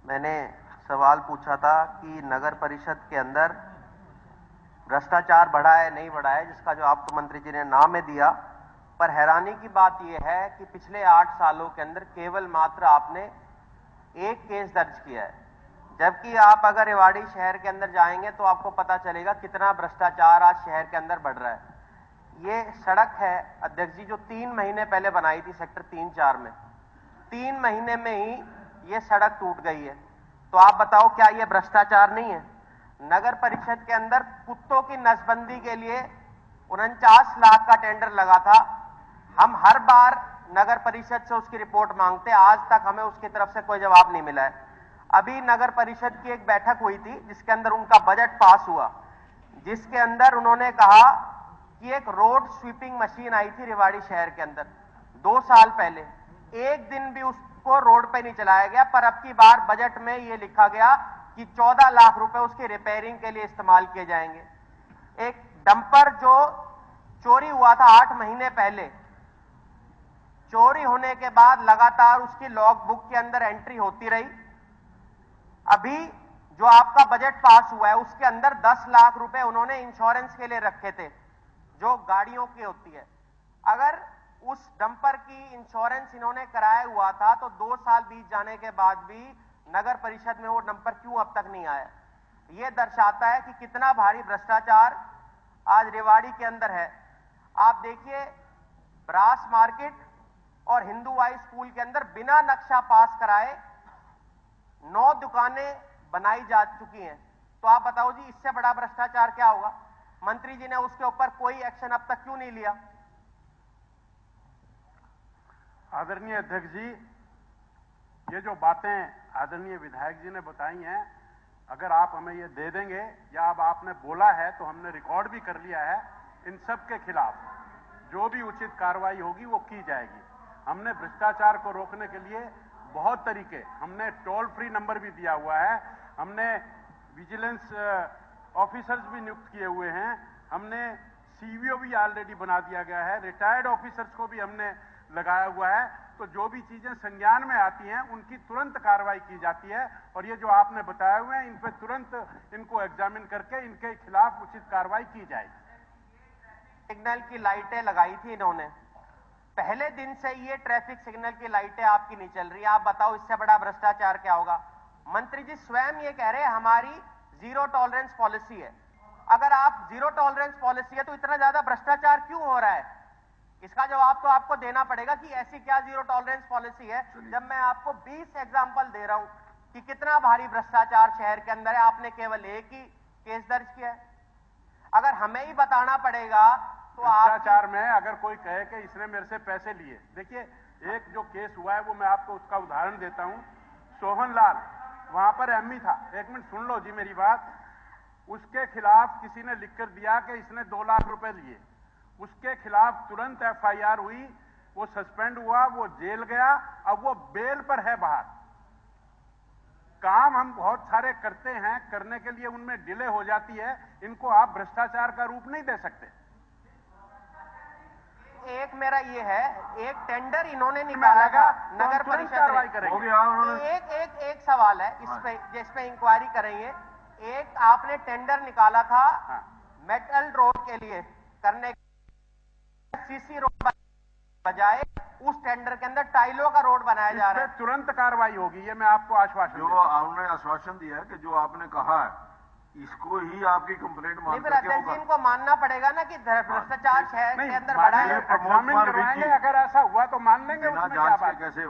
मैंने सवाल पूछा था कि नगर परिषद के अंदर भ्रष्टाचार बढ़ा है नहीं बढ़ा है, जिसका जो आपको मंत्री जी ने नाम में दिया। पर हैरानी की बात यह है कि पिछले 8 सालों के अंदर केवल मात्र आपने एक केस दर्ज किया है, जबकि आप अगर रेवाड़ी शहर के अंदर जाएंगे तो आपको पता चलेगा कितना भ्रष्टाचार आज शहर के अंदर बढ़ रहा है। ये सड़क है अध्यक्ष जी, जो 3 महीने पहले बनाई थी सेक्टर 3-4 में, 3 महीने में ही ये सड़क टूट गई है। तो आप बताओ, क्या ये भ्रष्टाचार नहीं है? नगर परिषद के अंदर कुत्तों की नसबंदी के लिए 49 लाख का टेंडर लगा था। हम हर बार नगर परिषद से उसकी रिपोर्ट मांगते, आज तक हमें उसकी तरफ से कोई जवाब नहीं मिला है। अभी नगर परिषद की एक बैठक हुई थी जिसके अंदर उनका बजट पास हुआ, जिसके अंदर उन्होंने कहा कि एक रोड स्वीपिंग मशीन आई थी रेवाड़ी शहर के अंदर 2 साल पहले, एक दिन भी उसको रोड पे नहीं चलाया गया। पर अब की बार बजट में यह लिखा गया कि 14 लाख रुपए उसकी रिपेयरिंग के लिए इस्तेमाल किए जाएंगे। एक डंपर जो चोरी हुआ था 8 महीने पहले, चोरी होने के बाद लगातार उसकी लॉग बुक के अंदर एंट्री होती रही। अभी जो आपका बजट पास हुआ है उसके अंदर 10 लाख रुपए उन्होंने इंश्योरेंस के लिए रखे थे, जो गाड़ियों की होती है। अगर उस डंपर की इंश्योरेंस इन्होंने कराया हुआ था तो 2 साल बीत जाने के बाद भी नगर परिषद में वो डंपर क्यों अब तक नहीं आया? यह दर्शाता है कि कितना भारी भ्रष्टाचार आज रेवाड़ी के अंदर है। आप देखिए, ब्रास मार्केट और हिंदू हाई स्कूल के अंदर बिना नक्शा पास कराए 9 दुकानें बनाई जा चुकी हैं। तो आप बताओ जी, इससे बड़ा भ्रष्टाचार क्या होगा? मंत्री जी ने उसके ऊपर कोई एक्शन अब तक क्यों नहीं लिया? आदरणीय अध्यक्ष जी, ये जो बातें आदरणीय विधायक जी ने बताई हैं, अगर आप हमें ये दे देंगे या अब आपने बोला है तो हमने रिकॉर्ड भी कर लिया है, इन सब के खिलाफ जो भी उचित कार्रवाई होगी वो की जाएगी। हमने भ्रष्टाचार को रोकने के लिए बहुत तरीके, हमने टोल फ्री नंबर भी दिया हुआ है, हमने विजिलेंस ऑफिसर्स भी नियुक्त किए हुए हैं, हमने सीवीओ भी ऑलरेडी बना दिया गया है, रिटायर्ड ऑफिसर्स को भी हमने लगाया हुआ है। तो जो भी चीजें संज्ञान में आती हैं उनकी तुरंत कार्रवाई की जाती है, और ये जो आपने बताए हुए हैं इन पर तुरंत इनको एग्जामिन करके इनके खिलाफ उचित कार्रवाई की जाएगी। सिग्नल की लाइटें लगाई थी इन्होंने, पहले दिन से ये ट्रैफिक सिग्नल की लाइटें आपकी नहीं चल रही। आप बताओ, इससे बड़ा भ्रष्टाचार क्या होगा? मंत्री जी स्वयं ये कह रहे हैं हमारी जीरो टॉलरेंस पॉलिसी है। अगर आप जीरो टॉलरेंस पॉलिसी है तो इतना ज्यादा भ्रष्टाचार क्यों हो रहा है? इसका जवाब तो आपको देना पड़ेगा कि ऐसी क्या जीरो टॉलरेंस पॉलिसी है, जब मैं आपको 20 एग्जांपल दे रहा हूं कि कितना भारी भ्रष्टाचार शहर के अंदर है। आपने केवल एक ही केस दर्ज किया है। अगर हमें ही बताना पड़ेगा तो भ्रष्टाचार में अगर कोई कहे कि इसने मेरे से पैसे लिए, देखिए एक जो केस हुआ है वो मैं आपको उसका उदाहरण देता हूं। सोहन लाल वहां पर एमई था, एक मिनट सुन लो जी मेरी बात। उसके खिलाफ किसी ने लिखकर दिया कि इसने 2 लाख रुपए लिए, उसके खिलाफ तुरंत एफआईआर हुई, वो सस्पेंड हुआ, वो जेल गया, अब वो बेल पर है बाहर। काम हम बहुत सारे करते हैं, करने के लिए उनमें डिले हो जाती है, इनको आप भ्रष्टाचार का रूप नहीं दे सकते। एक मेरा ये है, एक टेंडर इन्होंने निकाला था नगर परिषद में। एक सवाल है जिस पे इंक्वायरी करेंगे। एक आपने टेंडर निकाला था मेटल रोड के लिए करने, सीसी रोड बजाय उस टेंडर के अंदर टाइलों का रोड बनाया जा रहा है। तुरंत कार्रवाई होगी, ये मैं आपको आश्वासन जो आपने आश्वासन दिया है कि जो आपने कहा है इसको ही आपकी कंप्लेंट मान करके इनको मानना पड़ेगा ना कि भ्रष्टाचार शहर के अंदर बढ़ा है। एग्जामिन करवाएंगे, अगर ऐसा हुआ तो मान लेंगे, उसमें क्या बात? कैसे